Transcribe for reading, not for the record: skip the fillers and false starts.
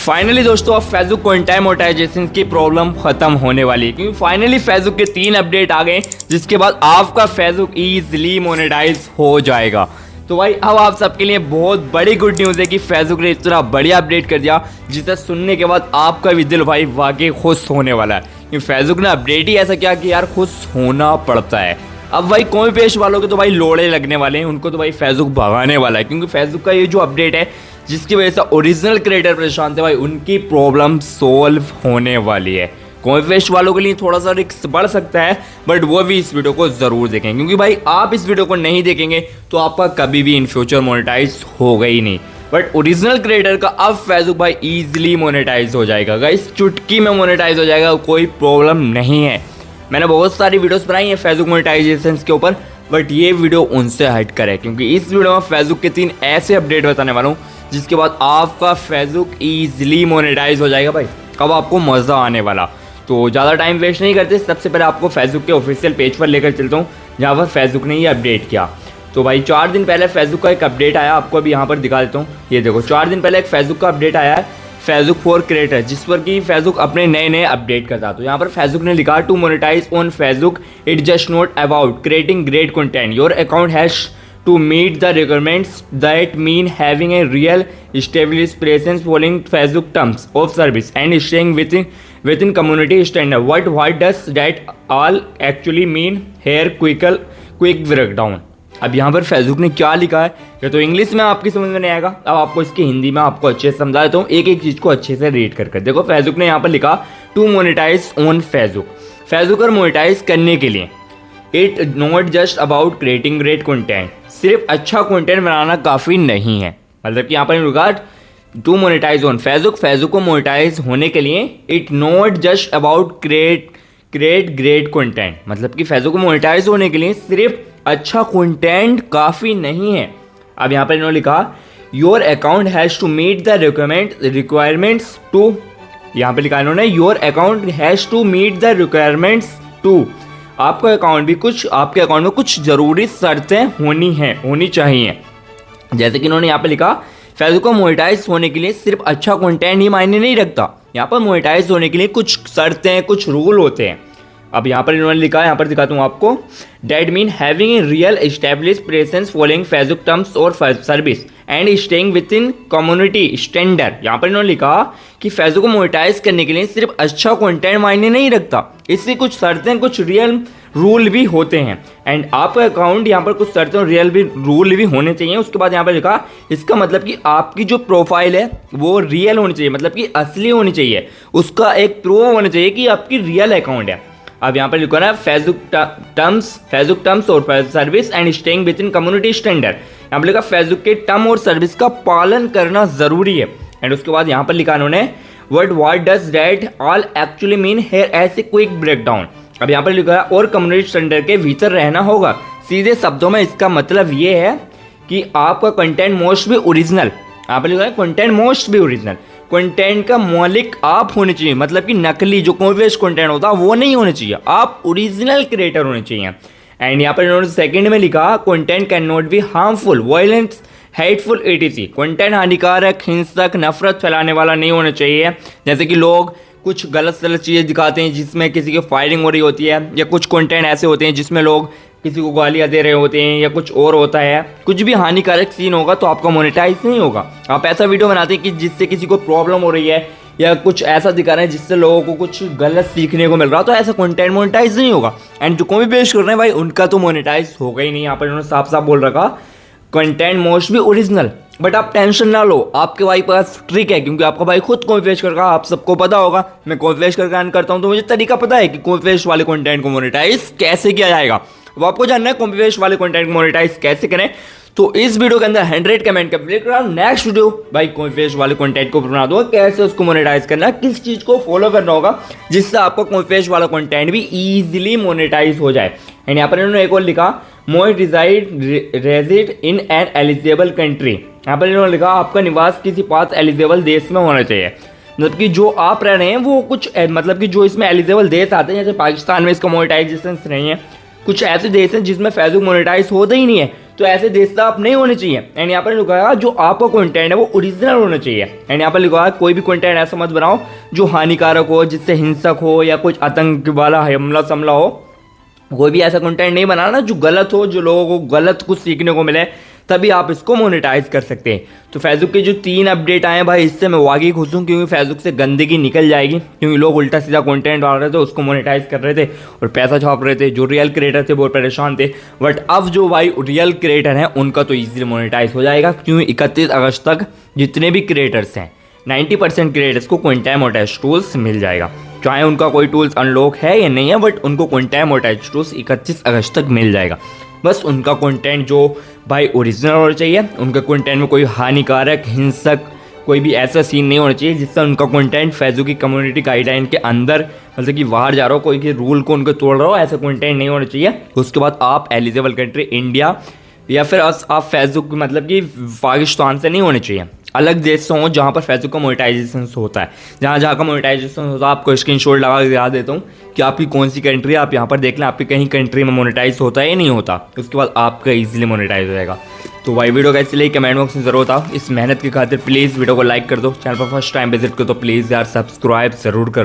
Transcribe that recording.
Finally दोस्तों अब Facebook content monetization की प्रॉब्लम खत्म होने वाली है, क्योंकि फाइनली फेसबुक के 3 अपडेट आ गए जिसके बाद आपका फेसबुक इजीली मोनेटाइज हो जाएगा। तो भाई अब आप सबके लिए बहुत बड़ी गुड न्यूज़ है कि फेसबुक ने इतना बढ़िया अपडेट कर दिया जिसे सुनने के बाद आपका भी दिल भाई वाकई खुश होने वाला है। क्योंकि फेसबुक ने अपडेट ही ऐसा किया कि यार खुश होना पड़ता है। अब भाई कोई पेश वालों के तो भाई लोड़े लगने वाले हैं, उनको तो भाई फेसबुक भगाने वाला है, क्योंकि फेसबुक का ये जो अपडेट है जिसकी वजह से ओरिजिनल क्रिएटर परेशान थे भाई, उनकी प्रॉब्लम सोल्व होने वाली है। कॉन्फेस्ट वालों के लिए थोड़ा सा रिस्क बढ़ सकता है, बट वो भी इस वीडियो को ज़रूर देखें, क्योंकि भाई आप इस वीडियो को नहीं देखेंगे तो आपका कभी भी इन फ्यूचर मोनेटाइज होगा ही नहीं। बट ओरिजिनल क्रिएटर का अब फेसबुक भाई ईजिली मोनेटाइज हो जाएगा गाइस, चुटकी में मोनेटाइज हो जाएगा, कोई प्रॉब्लम नहीं है। मैंने बहुत सारी वीडियोस बनाई हैं फेसबुक मोनेटाइजेशन के ऊपर, बट ये वीडियो उनसे हट कर है, क्योंकि इस वीडियो में फेसबुक के 3 ऐसे अपडेट बताने वाला हूँ जिसके बाद आपका फेसबुक ईजिली मोनेटाइज हो जाएगा भाई। अब आपको मज़ा आने वाला। तो ज़्यादा टाइम वेस्ट नहीं करते, सबसे पहले आपको फेसबुक के ऑफिशियल पेज पर लेकर चलता हूँ जहाँ पर फेसबुक ने ये अपडेट किया। तो भाई 4 दिन पहले फेसबुक का एक अपडेट आया, आपको अभी यहाँ पर दिखा देता हूँ। ये देखो 4 दिन पहले एक फेसबुक का अपडेट आया है, फेसबुक फॉर क्रिएटर, जिस पर कि फेसबुक अपने नए अपडेट करता। तो यहाँ पर फेसबुक ने लिखा to monetise on Facebook it just not about creating great content, your account has to meet the requirements that mean having a real established presence following Facebook terms of service and staying within community standard. What does that all actually mean? Here quick breakdown. अब यहाँ पर Facebook ने क्या लिखा है ये तो English में आपकी समझ में नहीं आएगा, अब आपको इसकी हिंदी में आपको अच्छे से समझा देता हूँ, एक एक चीज़ को अच्छे से रीड कर देखो। फेसबुक ने यहाँ पर लिखा to monetise on Facebook, Facebook पर मोनेटाइज करने के लिए it not just about creating great content, सिर्फ अच्छा कंटेंट बनाना काफ़ी नहीं है। मतलब कि यहाँ पर regard to monetise on Facebook, Facebook को मोनेटाइज होने के लिए it not just about create great content, मतलब कि फेसबुक को मोनेटाइज होने के लिए सिर्फ अच्छा कंटेंट काफ़ी नहीं है। अब यहाँ पर इन्होंने लिखा your account has to meet the requirements to, यहाँ पे लिखा इन्होंने your account has to meet the requirements to, आपका अकाउंट भी कुछ, आपके अकाउंट में कुछ ज़रूरी शर्तें होनी चाहिए। जैसे कि इन्होंने यहाँ पे लिखा फेसबुक को मोनेटाइज होने के लिए सिर्फ अच्छा कंटेंट ही मायने नहीं रखता, यहाँ पर मोनेटाइज होने के लिए कुछ शर्तें, कुछ रूल होते हैं। अब यहाँ पर इन्होंने लिखा, यहाँ पर दिखाता हूँ आपको, that mean having a real establish presence following Facebook terms और service and staying with in community standard. यहाँ पर इन्होंने लिखा कि फेसबुक को मोनेटाइज करने के लिए सिर्फ अच्छा कंटेंट मायने नहीं रखता, इससे कुछ शर्तें, कुछ रियल रूल भी होते हैं, एंड आपका अकाउंट यहाँ पर कुछ शर्तें और रियल भी रूल भी होने चाहिए। उसके बाद यहाँ पर लिखा इसका मतलब कि आपकी जो प्रोफाइल है वो रियल होनी चाहिए, मतलब कि असली होनी चाहिए, उसका एक प्रूफ होना चाहिए कि आपकी रियल अकाउंट है। अब यहाँ पर लिखो ना फेसबुक टर्म्स और service and staying with in community standard, यहाँ पर लिखा फेसबुक के टर्म और सर्विस का पालन करना जरूरी है। एंड उसके बाद यहाँ पर लिखा उन्होंने what does that all actually mean here as a quick breakdown. अब यहाँ पर लिखा और कम्युनिटी स्टैंडर्ड के भीतर रहना होगा। सीधे शब्दों में इसका मतलब ये है कि आपका कंटेंट मोस्ट भी ओरिजिनल, यहाँ पर लिखा है कंटेंट मोस्ट भी ओरिजिनल, कंटेंट का मौलिक आप होने चाहिए, मतलब कि नकली जो कोई वेस्ट कंटेंट होता है वो नहीं होने चाहिए, आप ओरिजिनल क्रिएटर होने चाहिए। एंड यहाँ पर इन्होंने सेकंड में लिखा content can not be harmful, violence, hateful etc, content हानिकारक, हिंसक, नफरत फैलाने वाला नहीं होना चाहिए। जैसे कि लोग कुछ गलत चीज़ें दिखाते हैं जिसमें किसी की फायरिंग हो रही होती है, या कुछ कंटेंट ऐसे होते हैं जिसमें लोग किसी को गालियाँ दे रहे होते हैं, या कुछ और होता है, कुछ भी हानिकारक सीन होगा तो आपका मोनेटाइज नहीं होगा। आप ऐसा वीडियो बनाते हैं कि जिससे किसी को प्रॉब्लम हो रही है, या कुछ ऐसा दिखा रहे हैं जिससे लोगों को कुछ गलत सीखने को मिल रहा है, तो ऐसा कंटेंट मोनेटाइज नहीं होगा। एंड जो कोई भी पेश कर रहे हैं भाई उनका तो मोनेटाइज होगा ही नहीं। यहाँ पर उन्होंने साफ साफ बोल रखा कंटेंट मोस्ट भी ओरिजिनल। बट आप टेंशन ना लो, आपके भाई पास ट्रिक है, क्योंकि आपका भाई खुद कॉन्फेस कर रहा, आप सबको पता होगा, मैं कॉन्फेस करके अर्न करता हूँ तो मुझे तरीका पता है कि कॉन्फेस वाले कंटेंट को मोनेटाइज कैसे किया जाएगा। अब आपको जानना है कॉन्फेस वाले कंटेंट को मोनेटाइज कैसे करें, तो इस वीडियो के अंदर 100 कमेंट कंप्लीट करा, नेक्स्ट वीडियो भाई कॉन्फेस वाले कंटेंट को बना दो, कैसे उसको मोनेटाइज करना है, किस चीज़ को फॉलो करना होगा जिससे आपका कॉन्फेस वाला कंटेंट भी ईजिली मोनेटाइज हो जाए। एंड यहाँ पर इन्होंने एक और लिखा more reside in an eligible country, यहाँ पर इन्होंने लिखा आपका निवास किसी पास एलिजिबल देश में होना चाहिए, मतलब कि जो आप रह रहे हैं वो कुछ, मतलब कि जो इसमें एलिजिबल देश आते हैं, जैसे पाकिस्तान में इसका मोनेटाइजेशन नहीं है, कुछ ऐसे देश हैं जिसमें फेसबुक मोनेटाइज होता ही नहीं है, तो ऐसे देश आप नहीं होने चाहिए। एंड यहाँ पर लिखा है जो आपका कंटेंट है वो ओरिजिनल होना चाहिए। एंड यहाँ पर लिखा है कोई भी कंटेंट ऐसा मत बनाओ जो हानिकारक हो, जिससे हिंसक हो या कुछ आतंक वाला हमला समला हो। कोई भी ऐसा कंटेंट नहीं बनाना जो गलत हो, जो लोगों को गलत कुछ सीखने को मिले, तभी आप इसको मोनेटाइज कर सकते हैं। तो फेसबुक के जो 3 अपडेट आए हैं भाई, इससे मैं वाकई खुश हूँ, क्योंकि फेसबुक से गंदगी निकल जाएगी। क्योंकि लोग उल्टा सीधा कंटेंट डाल रहे थे, उसको मोनेटाइज कर रहे थे और पैसा छाप रहे थे। जो रियल क्रिएटर थे वो परेशान थे, बट अब जो भाई रियल क्रिएटर हैं उनका तो ईजिली मोनेटाइज हो जाएगा। क्योंकि 31 अगस्त तक जितने भी क्रिएटर्स हैं 90% क्रिएटर्स को क्विंटाइम मोनेटाइज टूल्स मिल जाएगा। चाहे उनका कोई टूल्स अनलॉक है या नहीं है, बट उनको क्विंटाइम मोनेटाइज टूल्स 31 अगस्त तक मिल जाएगा। बस उनका कंटेंट जो भाई ओरिजिनल होना चाहिए, उनका कंटेंट में कोई हानिकारक, हिंसक कोई भी ऐसा सीन नहीं होना चाहिए जिससे उनका कंटेंट फेसबुक की कम्युनिटी गाइडलाइन के अंदर, मतलब कि बाहर जा रहा हो, कोई के रूल को उनको तोड़ रहा हो, ऐसा कंटेंट नहीं होना चाहिए। उसके बाद आप एलिजिबल कंट्री इंडिया या फिर आप फेसबुक मतलब कि पाकिस्तान से नहीं होने चाहिए, अलग देश से हो जहाँ पर फेसबुक का मोनेटाइजेशन होता है। जहाँ जहाँ का मोनेटाइजेशन होता है आपको स्क्रीनशॉट लगा के दिखा देता हूँ कि आपकी कौन सी कंट्री है। आप यहाँ पर देख लें आपकी कहीं कंट्री में मोनेटाइज होता है या नहीं होता, उसके बाद आपका ईजिली मोनेटाइज हो जाएगा। तो भाई वीडियो कैसी लगी कमेंट बॉक्स में ज़रूर था। इस मेहनत की खातिर प्लीज़ वीडियो को लाइक कर दो। चैनल पर फर्स्ट टाइम विजिट करो तो प्लीज़ यार सब्सक्राइब ज़रूर कर